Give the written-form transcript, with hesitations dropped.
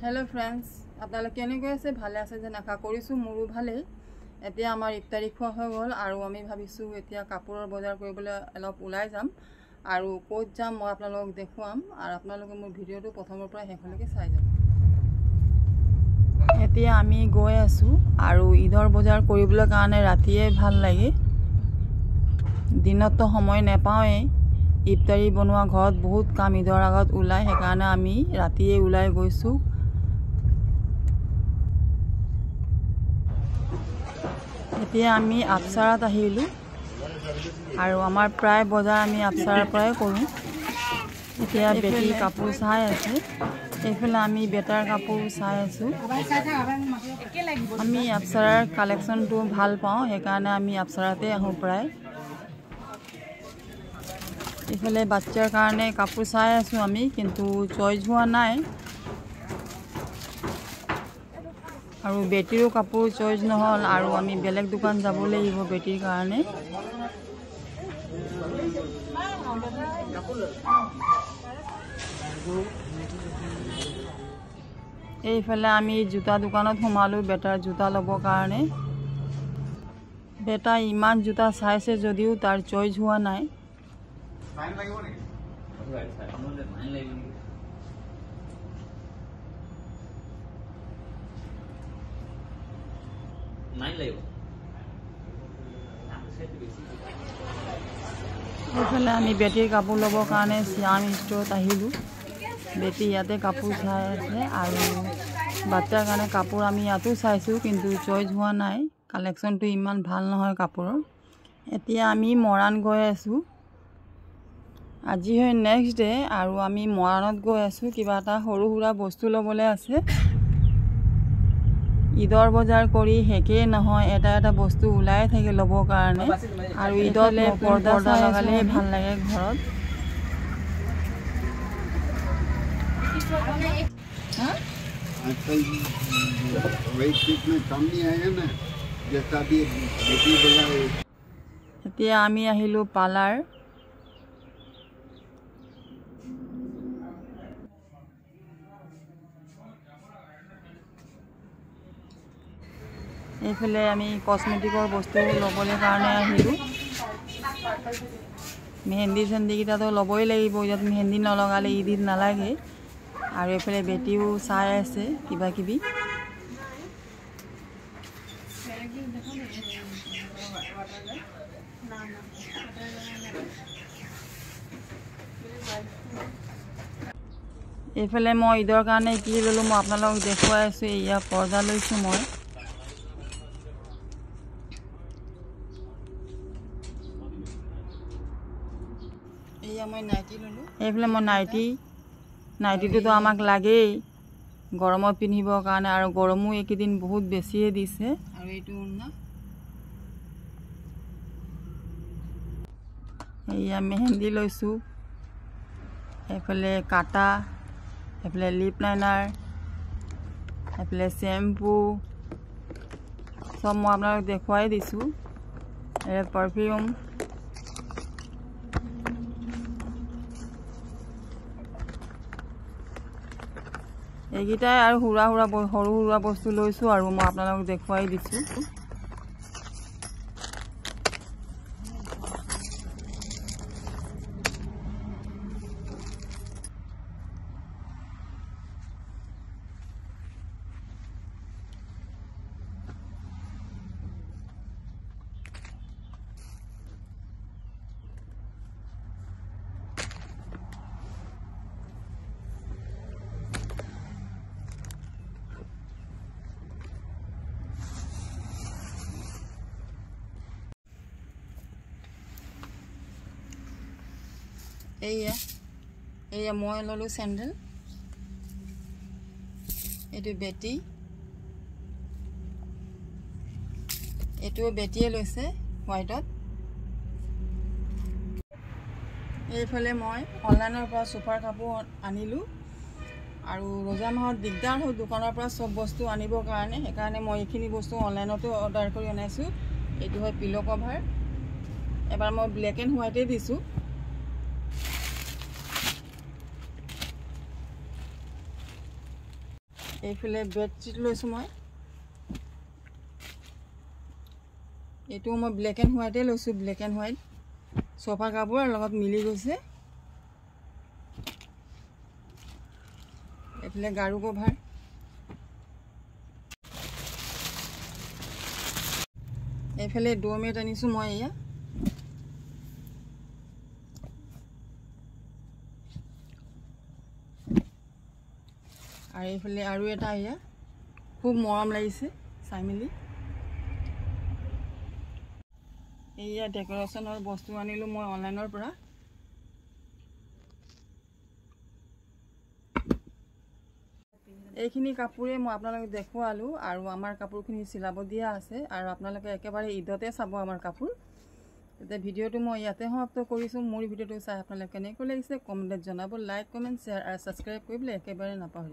Hello friends আপনাৰা কেনে গৈছে ভালে আছে যেন আশা কৰিছো মোৰো ভালে এতিয়া আমাৰ ইফতাৰি খোৱা হৈ গল আৰু আমি ভাবিছো এতিয়া কাপোৰৰ বজাৰ কৰিবলৈ অলপ ওলাই যাম আৰু ক'ত যাম মই আপোনালোকক দেখুৱাম আৰু আপোনালোকে মোৰ ভিডিওটো প্ৰথমৰ পৰা শেষলৈকে চাই যাব এতিয়া আমি গৈ আছো আৰু ঈদৰ বজাৰ কৰিবলৈ কাৰণে ৰাতিয়ে ভাল লাগে দিনতো সময় নেপাওঁৱে ইফতাৰি বনোৱা ঘৰত বহুত কাম ঈদৰ আগত ওলাই সেইকাৰণে আমি ৰাতিয়ে ওলাই গৈছো এতিয়া আমি আপসাৰাত আহিলো আৰু আমাৰ প্ৰায় বজাৰ আমি আপসাৰাৰ পৰাই কৰো এতিয়া বেটি কাপোৰ চাই আছে এইফালে আমি বেটাৰ কাপোৰ চাই আছো আমি আপসাৰাৰ কালেকশনটো ভাল পাওঁ সেইকাৰণে আমি আপসাৰাতে আহো প্ৰায় এইফালে বাচ্চাৰ কাৰণে কাপোৰ চাই আছো আমি কিন্তু চইজ হোৱা নাই আৰু বেটিৰো কাপোৰ চইজ নহল আৰু আমি বেলেগ দোকান যাব লাগিব বেটিৰ কাৰণে এইফালে আমি জুতা দোকানত সোমালো বেটাৰ জুতা ল'বৰ কাৰণে বেটা ইমান জুতা চাইছে যদিও তাৰ চইজ হোৱা নাই এইফালে আমি বেটিৰ কাপোৰ ল'বৰ কাৰণে শ্যাম ষ্টৰত আহিলো বেটি ইয়াতে কাপোৰ চাই আছে আৰু বাচ্চাৰ কাৰণে কাপোৰ আমি ইয়াতো চাইছো কিন্তু চইজ হোৱা নাই কালেকশনটো ইমান ভাল নহয় কাপোৰৰ এতিয়া আমি মৰাণ গৈ আছো আজি হয় নেক্সট ডে আৰু আমি মৰাণত গৈ আছো কিবা এটা সৰু সুৰা বস্তু ল'বলৈ আছে ঈদৰ বজাৰ কৰি হেকে নহয় এটা এটা বস্তু ওলাই থাকে ল'বৰ কাৰণে আৰু ঈদলে পৰ্দা লগালে ভাল লাগে ঘৰত आजकल वेट में कम नहीं आएगा ना जैसा भी बेटी बोला এতিয়া আমি আহিলো পালাৰ এইফালে আমি কসমেটিকৰ বস্তু ল'বলৈ কাৰণে আহিলো মেহেন্দি চেন্দি কিটাতো ল'বই লাগিব ইয়াত মেহেন্দি নলগালে ঈদ নালাগে আৰু এইফালে বেটিও চাই আছে কিবা কিবি এইফালে মই ঈদৰ কাৰণে কি ল'লো মই আপোনালোকক দেখুৱাই আছো এয়া পৰ্দা লৈছো মই এয়া মই নাইটি ল'লো এইফালে মই নাইটিটো আমাক লাগেই গৰমত পিন্ধিবৰ কাৰণে আৰু গৰমো এইকেইদিন বহুত বেছিয়ে দিছে আৰু এইটো না এয়া মেহেন্দি লৈছো এইফালে কাটা এইফালে লিপ লাইনাৰ এইফালে শ্যাম্পু সব মই আপোনালোকক দেখুৱাই দিছো এই পাৰফিউম এইগিটাই আৰু সৰু সুৰা বস্তু লৈছো আৰু মই আপোনালোকক দেখুৱাই দিছো এয়া মই ল'লো চেন্ডেল এইটো বেটি এইটো বেটিয়ে লৈছে হোৱাইটত এইফালে মই অনলাইনৰ পৰা সোফাৰ কাপোৰ আনিলো আৰু ৰজা মাহত দিগদাৰ হয় দোকানৰ পৰা সব বস্তু আনিবৰ কাৰণে সেইকাৰণে মই এইখিনি বস্তু অনলাইনতো অৰ্ডাৰ কৰি আনাইছো এইটো হয় পিলো কভাৰ এবাৰ মই ব্লেক এণ্ড হোৱাইটে দিছো এইফালে বেডশ্বীট লৈছোঁ মই। এইটো মই ব্লেক এণ্ড হোৱাইটে লৈছোঁ, ব্লেক এণ্ড হোৱাইট চফা কাপোৰৰ লগত মিলি গৈছে। এইফালে গাৰু কভাৰ, এইফালে ড'ৰমেট আনিছোঁ মই এয়া। আৰু এইফালে আৰু এটা এয়া খুব মৰম লাগিছে চাই মেলি। এইয়া ডেক'ৰেশ্যনৰ বস্তু আনিলোঁ মই অনলাইনৰ পৰা। এইখিনি কাপোৰে মই আপোনালোকক দেখুৱালোঁ আৰু আমাৰ কাপোৰখিনি চিলাব দিয়া আছে আৰু আপোনালোকে একেবাৰে ঈদতে চাব আমাৰ কাপোৰ। এতিয়া ভিডিঅ'টো মই ইয়াতে সমাপ্ত কৰিছোঁ। মোৰ ভিডিঅ'টো চাই আপোনালোকে কেনেকৈ লাগিছে কমেণ্টত জনাব। লাইক, কমেণ্ট, শ্বেয়াৰ আৰু ছাবস্ক্ৰাইব কৰিবলৈ একেবাৰে নাপাহৰিব।